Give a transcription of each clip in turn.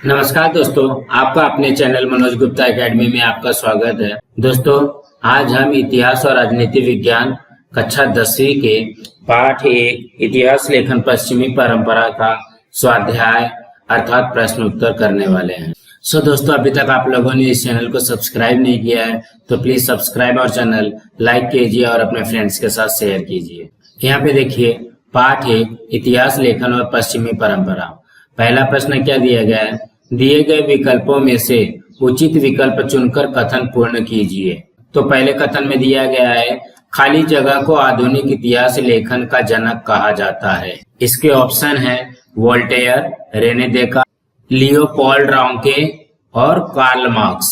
नमस्कार दोस्तों, आपका अपने चैनल मनोज गुप्ता एकेडमी में आपका स्वागत है। दोस्तों, आज हम इतिहास और राजनीति विज्ञान कक्षा 10वीं के पाठ 1 इतिहास लेखन पश्चिमी परंपरा का स्वाध्याय अर्थात प्रश्न उत्तर करने वाले हैं। दोस्तों, अभी तक आप लोगों ने इस चैनल को सब्सक्राइब नहीं किया है तो प्लीज सब्सक्राइब और चैनल लाइक कीजिए और अपने फ्रेंड्स के साथ शेयर कीजिए। यहाँ पे देखिए, पाठ 1 इतिहास लेखन और पश्चिमी परंपरा। पहला प्रश्न क्या दिया गया है? दिए गए विकल्पों में से उचित विकल्प चुनकर कथन पूर्ण कीजिए। तो पहले कथन में दिया गया है, खाली जगह को आधुनिक इतिहास लेखन का जनक कहा जाता है। इसके ऑप्शन है वोल्टेयर, रेने देकार, लियोपोल्ड राउंके और कार्ल मार्क्स।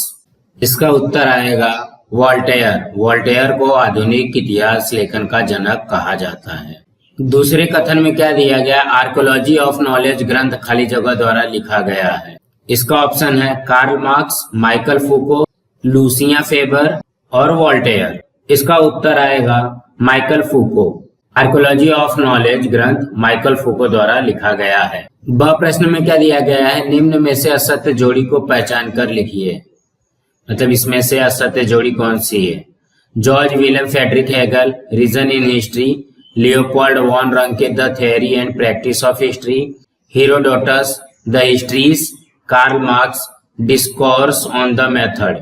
इसका उत्तर आएगा वोल्टेयर। वोल्टेयर को आधुनिक इतिहास लेखन का जनक कहा जाता है। दूसरे कथन में क्या दिया गया? आर्कोलॉजी ऑफ नॉलेज ग्रंथ खाली जगह द्वारा लिखा गया है। इसका ऑप्शन है Karl Marx, Michael Foucault, Lucien Febvre और वोल्टेयर। इसका उत्तर आएगा Michael Foucault. Archaeology of knowledge ग्रंथ माइकल फूको द्वारा लिखा गया है। ब प्रश्न में क्या दिया गया है? निम्न में से असत्य जोड़ी को पहचान कर लिखिए। मतलब इसमें से असत्य जोड़ी कौन सी है? George William Friedrich Hegel, reason in history, Leopold von Ranke, the theory and practice of history, Herodotus, the histories, Karl Marx, discourse on the method.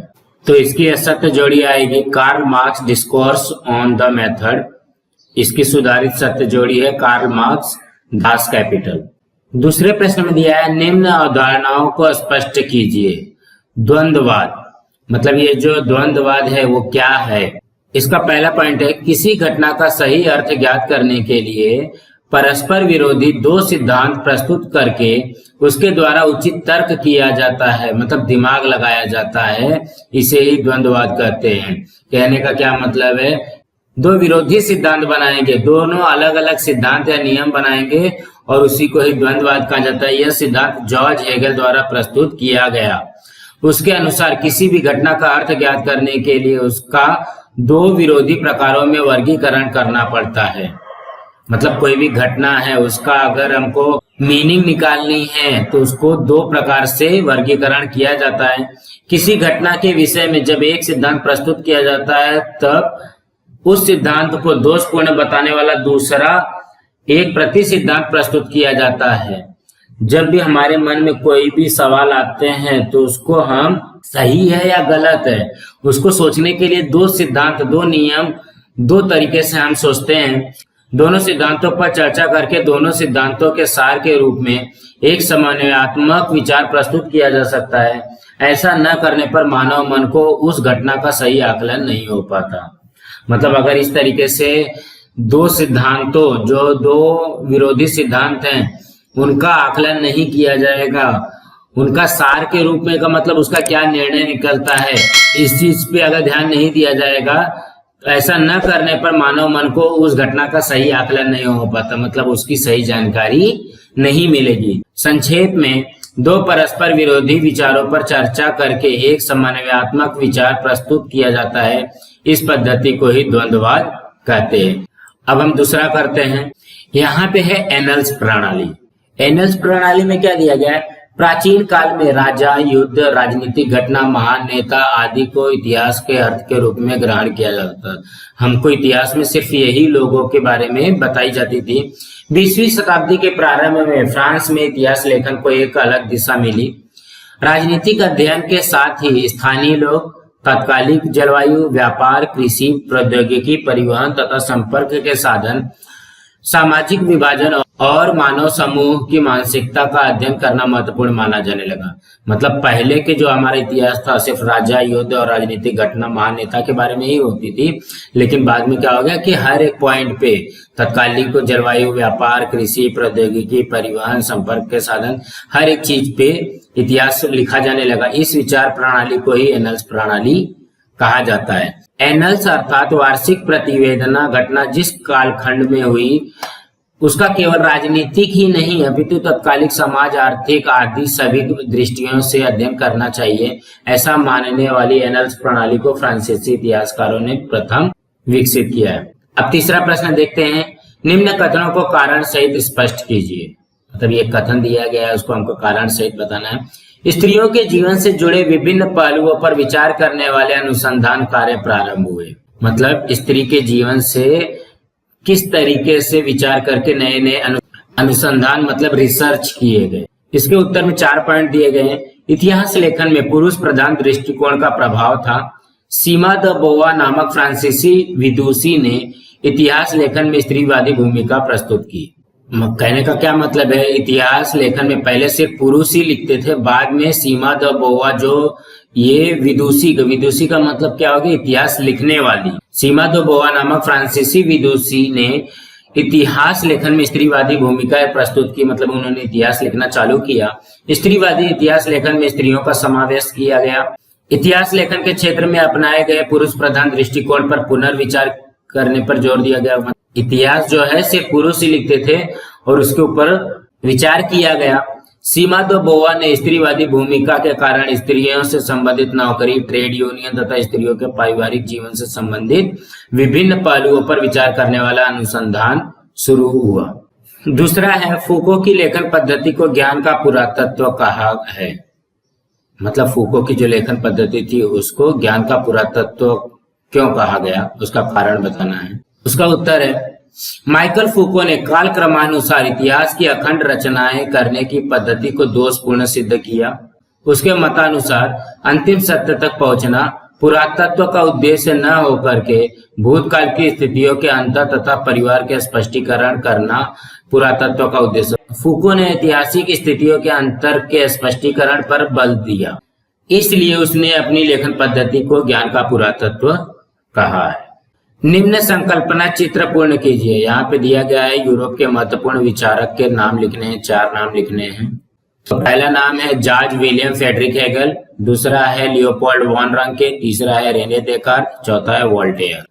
तो इसकी असत्य जोड़ी आएगी Karl Marx, discourse on the method. इसकी सुधारित सत्य जोड़ी है कार्ल मार्क्स, दास कैपिटल। दूसरे प्रश्न में दिया है, निम्न अवधारणाओं को स्पष्ट कीजिए। द्वंद्ववाद, मतलब ये जो द्वंद्ववाद है वो क्या है? इसका पहला पॉइंट है, किसी घटना का सही अर्थ ज्ञात करने के लिए परस्पर विरोधी दो सिद्धांत प्रस्तुत करके उसके द्वारा उचित तर्क किया जाता है, मतलब दिमाग लगाया जाता है, इसे ही द्वंद्ववाद कहते हैं। कहने का क्या मतलब है? दो विरोधी सिद्धांत बनाएंगे, दोनों अलग अलग सिद्धांत या नियम बनाएंगे और उसी को ही द्वंद्ववाद कहा जाता है। यह सिद्धांत जॉर्ज हेगल द्वारा प्रस्तुत किया गया। उसके अनुसार किसी भी घटना का अर्थ ज्ञात करने के लिए उसका दो विरोधी प्रकारों में वर्गीकरण करना पड़ता है। मतलब कोई भी घटना है, उसका अगर हमको मीनिंग निकालनी है तो उसको दो प्रकार से वर्गीकरण किया जाता है। किसी घटना के विषय में जब एक सिद्धांत प्रस्तुत किया जाता है तब उस सिद्धांत को दोषपूर्ण बताने वाला दूसरा एक प्रति सिद्धांत प्रस्तुत किया जाता है। जब भी हमारे मन में कोई भी सवाल आते हैं तो उसको हम सही है या गलत है, उसको सोचने के लिए दो सिद्धांत, दो नियम, दो तरीके से हम सोचते हैं। दोनों सिद्धांतों पर चर्चा करके दोनों सिद्धांतों के सार के रूप में एक समन्वयात्मक विचार प्रस्तुत किया जा सकता है। ऐसा न करने पर मानव मन को उस घटना का सही आकलन नहीं हो पाता। मतलब अगर इस तरीके से दो सिद्धांतों, जो दो विरोधी सिद्धांत हैं, उनका आकलन नहीं किया जाएगा, उनका सार के रूप में का मतलब उसका क्या निर्णय निकलता है, इस चीज पे अगर ध्यान नहीं दिया जाएगा, ऐसा न करने पर मानव मन को उस घटना का सही आकलन नहीं हो पाता, मतलब उसकी सही जानकारी नहीं मिलेगी। संक्षेप में, दो परस्पर विरोधी विचारों पर चर्चा करके एक समन्वयात्मक विचार प्रस्तुत किया जाता है। इस पद्धति को ही द्वंद्ववाद कहते हैं। अब हम दूसरा करते हैं। यहाँ पे है एनल्स प्रणाली। एनल्स प्रणाली में क्या दिया गया है? प्राचीन काल में राजा, युद्ध, राजनीतिक घटना, महान नेता आदि को इतिहास के अर्थ के रूप में ग्रहण किया जाता था। हमको इतिहास में सिर्फ यही लोगों के बारे में बताई जाती थी। 20वीं शताब्दी के प्रारंभ में फ्रांस में इतिहास लेखन को एक अलग दिशा मिली। राजनीतिक अध्ययन के साथ ही स्थानीय लोग, तात्कालिक जलवायु, व्यापार, कृषि, प्रौद्योगिकी, परिवहन तथा संपर्क के साधन, सामाजिक विभाजन और मानव समूह की मानसिकता का अध्ययन करना महत्वपूर्ण माना जाने लगा। मतलब पहले के जो हमारा इतिहास था सिर्फ राजा, युद्ध और राजनीतिक घटना, महान नेता के बारे में ही होती थी, लेकिन बाद में क्या हो गया कि हर एक पॉइंट पे तत्कालिक जलवायु, व्यापार, कृषि, प्रौद्योगिकी, परिवहन, संपर्क के साधन, हर एक चीज पे इतिहास लिखा जाने लगा। इस विचार प्रणाली को ही एनल्स प्रणाली कहा जाता है। एनल्स अर्थात वार्षिक प्रतिवेदना घटना जिस कालखंड में हुई उसका केवल राजनीतिक ही नहीं अपितु तत्कालिक समाज, आर्थिक आदि सभी दृष्टियों से अध्ययन करना चाहिए, ऐसा मानने वाली एनल्स प्रणाली को फ्रांसीसी इतिहासकारों ने प्रथम विकसित किया है। अब तीसरा प्रश्न देखते हैं। निम्न कथनों को कारण सहित स्पष्ट कीजिए। मतलब ये कथन दिया गया है उसको हमको कारण सहित बताना है। स्त्रियों के जीवन से जुड़े विभिन्न पहलुओं पर विचार करने वाले अनुसंधान कार्य प्रारंभ हुए। मतलब स्त्री के जीवन से किस तरीके से विचार करके नए नए अनुसंधान मतलब रिसर्च किए गए। इसके उत्तर में 4 पॉइंट दिए गए हैं। इतिहास लेखन में पुरुष प्रधान दृष्टिकोण का प्रभाव था। सीमा द बोवा नामक फ्रांसीसी विदुषी ने इतिहास लेखन में स्त्रीवादी भूमिका प्रस्तुत की। कहने का क्या मतलब है, इतिहास लेखन में पहले से पुरुष ही लिखते थे, बाद में सीमा द बोवा जो ये विदुषी का मतलब क्या होगा, इतिहास लिखने वाली सीमा द बोवा नामक फ्रांसीसी विदुषी ने इतिहास लेखन में स्त्रीवादी भूमिका प्रस्तुत की। मतलब उन्होंने इतिहास लिखना चालू किया। स्त्रीवादी इतिहास लेखन में स्त्रियों का समावेश किया गया। इतिहास लेखन के क्षेत्र में अपनाए गए पुरुष प्रधान दृष्टिकोण पर पुनर्विचार करने पर जोर दिया गया। इतिहास जो है सिर्फ पुरुष ही लिखते थे और उसके ऊपर विचार किया गया। सीमा द बोवा ने स्त्रीवादी भूमिका के कारण स्त्रियों से संबंधित नौकरी, ट्रेड यूनियन तथा स्त्रियों के पारिवारिक जीवन से संबंधित विभिन्न पहलुओं पर विचार करने वाला अनुसंधान शुरू हुआ। दूसरा है, फूको की लेखन पद्धति को ज्ञान का पुरातत्व कहा है। मतलब फूको की जो लेखन पद्धति थी उसको ज्ञान का पुरातत्व क्यों कहा गया, उसका कारण बताना है। उसका उत्तर है, माइकल फूको ने काल क्रमानुसार इतिहास की अखंड रचनाएं करने की पद्धति को दोषपूर्ण सिद्ध किया। उसके मतानुसार अंतिम सत्य तक पहुंचना पुरातत्व का उद्देश्य न होकर के भूतकाल की स्थितियों के अंतर तथा परिवार के स्पष्टीकरण करना पुरातत्व का उद्देश्य। फूको ने ऐतिहासिक स्थितियों के अंतर के स्पष्टीकरण पर बल दिया, इसलिए उसने अपनी लेखन पद्धति को ज्ञान का पुरातत्व कहा है। निम्न संकल्पना चित्र पूर्ण कीजिए। यहाँ पे दिया गया है यूरोप के महत्वपूर्ण विचारक के नाम लिखने हैं, 4 नाम लिखने हैं। तो पहला नाम है जॉर्ज विलियम फ्रेडरिक हेगल, दूसरा है लियोपोल्ड वॉन रांके, तीसरा है रेने देकार्त, चौथा है वोल्टेयर।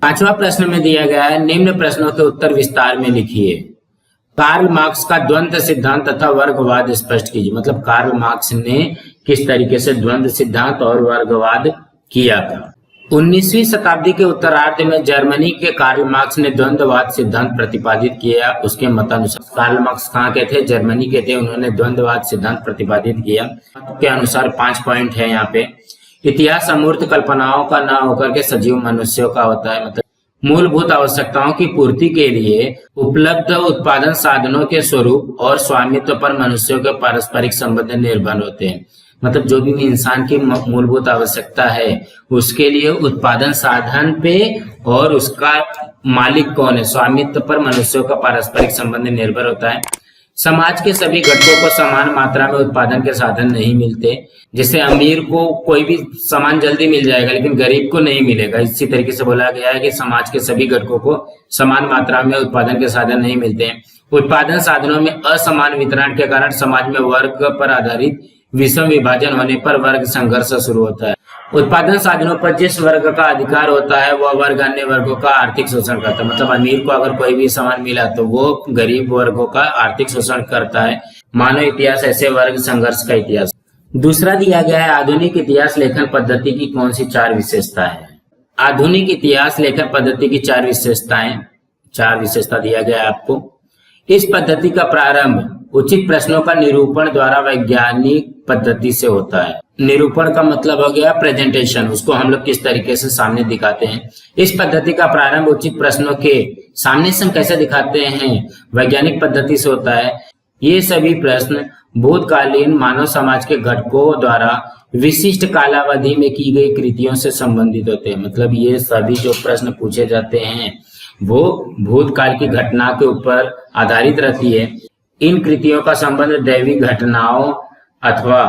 5वां प्रश्न में दिया गया है, निम्न प्रश्नों के उत्तर विस्तार में लिखिए। कार्ल मार्क्स का द्वंद्व सिद्धांत तथा वर्गवाद स्पष्ट कीजिए। मतलब कार्ल मार्क्स ने किस तरीके से द्वंद्व सिद्धांत और वर्गवाद किया था। 19वीं शताब्दी के उत्तरार्ध में जर्मनी के कार्ल मार्क्स ने द्वंद्ववाद सिद्धांत प्रतिपादित किया। उसके मतानुसार कार्ल मार्क्स कहाँ के थे, जर्मनी के थे। उन्होंने द्वंद्ववाद सिद्धांत प्रतिपादित किया। के अनुसार 5 पॉइंट है यहाँ पे। इतिहास अमूर्त कल्पनाओं का न होकर के सजीव मनुष्यों का होता है। मतलब मूलभूत आवश्यकताओं की पूर्ति के लिए उपलब्ध उत्पादन साधनों के स्वरूप और स्वामित्व पर मनुष्यों के पारस्परिक संबंध निर्भर होते हैं। मतलब जो भी इंसान की मूलभूत आवश्यकता है उसके लिए उत्पादन साधन पे और उसका मालिक कौन है, स्वामित्व पर मनुष्यों का पारस्परिक संबंध निर्भर होता है। समाज के सभी घटकों को समान मात्रा में उत्पादन के साधन नहीं मिलते। जैसे अमीर को कोई भी सामान जल्दी मिल जाएगा लेकिन गरीब को नहीं मिलेगा। इसी तरीके से बोला गया है कि समाज के सभी घटकों को समान मात्रा में उत्पादन के साधन नहीं मिलते हैं। उत्पादन साधनों में असमान वितरण के कारण समाज में वर्ग पर आधारित विषम विभाजन होने पर वर्ग संघर्ष शुरू होता है। उत्पादन साधनों पर जिस वर्ग का अधिकार होता है वह वर्ग अन्य वर्गों का आर्थिक शोषण करता है। मतलब अमीर को अगर कोई भी सामान मिला तो वो गरीब वर्गों का आर्थिक शोषण करता है। मानव इतिहास ऐसे वर्ग संघर्ष का इतिहास। दूसरा दिया गया है, आधुनिक इतिहास लेखन पद्धति की कौन सी 4 विशेषताएं हैं। आधुनिक इतिहास लेखन पद्धति की 4 विशेषता दिया गया है आपको। इस पद्धति का प्रारंभ उचित प्रश्नों का निरूपण द्वारा वैज्ञानिक पद्धति से होता है। निरूपण का मतलब हो गया प्रेजेंटेशन, उसको हम लोग किस तरीके से सामने दिखाते हैं। इस पद्धति का प्रारंभ उचित प्रश्नों के सामने से हम कैसे दिखाते हैं, वैज्ञानिक पद्धति से होता है। ये सभी प्रश्न भूतकालीन मानव समाज के घटकों द्वारा विशिष्ट कालावधि में की गई कृतियों से संबंधित होते हैं। मतलब ये सभी जो प्रश्न पूछे जाते हैं वो भूतकाल की घटना के ऊपर आधारित रहती है। इन कृतियों का संबंध दैविक घटनाओं अथवा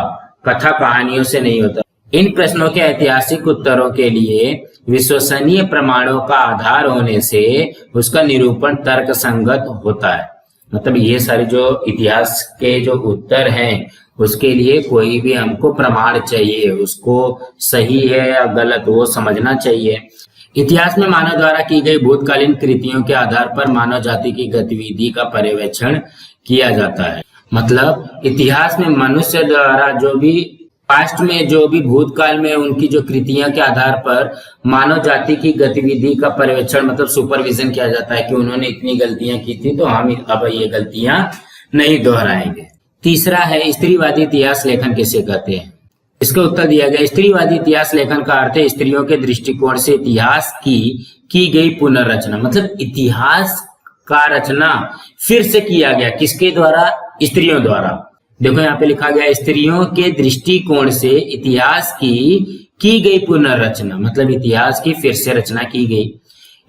कथा कहानियों से नहीं होता। इन प्रश्नों के ऐतिहासिक उत्तरों के लिए विश्वसनीय प्रमाणों का आधार होने से उसका निरूपण तर्क संगत होता है। मतलब ये सारे जो इतिहास के जो उत्तर हैं उसके लिए कोई भी हमको प्रमाण चाहिए, उसको सही है या गलत वो समझना चाहिए। इतिहास में मानव द्वारा की गई भूतकालीन कृतियों के आधार पर मानव जाति की गतिविधि का पर्यवेक्षण किया जाता है। मतलब इतिहास में मनुष्य द्वारा जो भी पास्ट में जो भी भूतकाल में उनकी जो कृतियां के आधार पर मानव जाति की गतिविधि का पर्यवेक्षण मतलब सुपरविजन किया जाता है कि उन्होंने इतनी गलतियां की थी तो हम अब ये गलतियां नहीं दोहराएंगे। तीसरा है स्त्रीवादी इतिहास लेखन किसे कहते हैं। इसका उत्तर दिया गया स्त्रीवादी इतिहास लेखन का अर्थ है स्त्रियों के दृष्टिकोण से इतिहास की गई पुनर्रचना। मतलब इतिहास का रचना फिर से किया गया, किसके द्वारा? स्त्रियों द्वारा। देखो यहाँ पे लिखा गया स्त्रियों के दृष्टिकोण से इतिहास की गई पुनर्रचना, मतलब इतिहास की फिर से रचना की गई।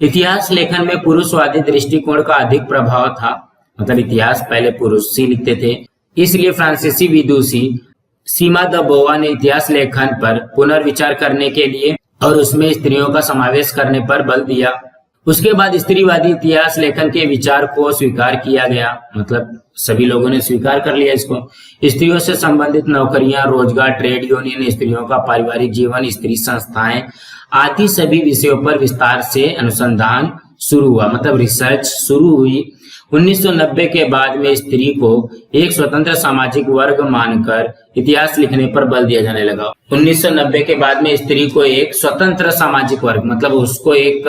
इतिहास लेखन में पुरुषवादी दृष्टिकोण का अधिक प्रभाव था, मतलब इतिहास पहले पुरुष ही लिखते थे। इसलिए फ्रांसीसी विदुषी सीमा द बोवा ने इतिहास लेखन पर पुनर्विचार करने के लिए और उसमें स्त्रियों का समावेश करने पर बल दिया। उसके बाद स्त्रीवादी इतिहास लेखन के विचार को स्वीकार किया गया, मतलब सभी लोगों ने स्वीकार कर लिया इसको। स्त्रियों से संबंधित नौकरियां, रोजगार, ट्रेड यूनियन, स्त्रियों का पारिवारिक जीवन, स्त्री संस्थाएं आदि सभी विषयों पर विस्तार से अनुसंधान शुरू हुआ, मतलब रिसर्च शुरू हुई। 1990 के बाद में स्त्री को एक स्वतंत्र सामाजिक वर्ग मानकर इतिहास लिखने पर बल दिया जाने लगा। 1990 के बाद में स्त्री को एक स्वतंत्र सामाजिक वर्ग, मतलब उसको एक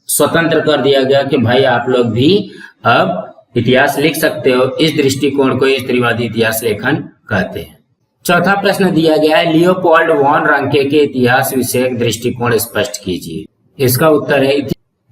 स्वतंत्र कर दिया गया कि भाई आप लोग भी अब इतिहास लिख सकते हो। इस दृष्टिकोण को स्त्रीवादी इतिहास लेखन कहते हैं। चौथा प्रश्न दिया गया है लियोपोल्ड वॉन रांके के इतिहास विषयक दृष्टिकोण स्पष्ट कीजिए। इसका उत्तर है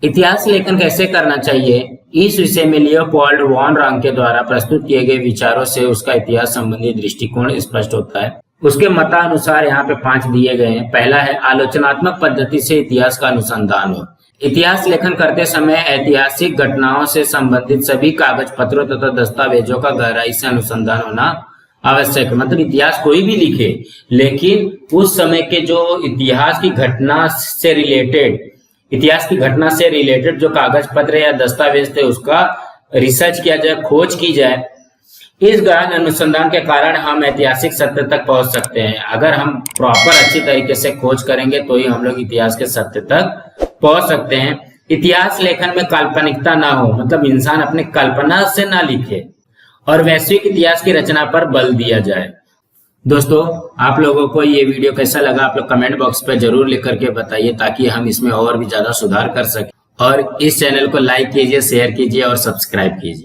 इतिहास लेखन कैसे करना चाहिए। इस विषय में लियोपोल्ड वॉन रांके द्वारा प्रस्तुत किए गए विचारों से उसका इतिहास संबंधी दृष्टिकोण स्पष्ट होता है। उसके मतानुसार यहाँ पे 5 दिए गए हैं। पहला है आलोचनात्मक पद्धति से इतिहास का अनुसंधान हो। इतिहास लेखन करते समय ऐतिहासिक घटनाओं से संबंधित सभी कागज पत्रों तथा दस्तावेजों का गहराई से अनुसंधान होना आवश्यक है। मतलब इतिहास कोई भी लिखे, लेकिन उस समय के जो इतिहास की घटना से रिलेटेड जो कागज पत्र या दस्तावेज थे उसका रिसर्च किया जाए, खोज की जाए। इस गहन अनुसंधान के कारण हम ऐतिहासिक सत्य तक पहुंच सकते हैं। अगर हम प्रॉपर अच्छी तरीके से खोज करेंगे तो ही हम लोग इतिहास के सत्य तक पहुंच सकते हैं। इतिहास लेखन में काल्पनिकता ना हो, मतलब इंसान अपने कल्पना से ना लिखे और वैश्विक इतिहास की रचना पर बल दिया जाए। दोस्तों, आप लोगों को ये वीडियो कैसा लगा आप लोग कमेंट बॉक्स पे जरूर लिख करके बताइए, ताकि हम इसमें और भी ज्यादा सुधार कर सकें। और इस चैनल को लाइक कीजिए, शेयर कीजिए और सब्सक्राइब कीजिए।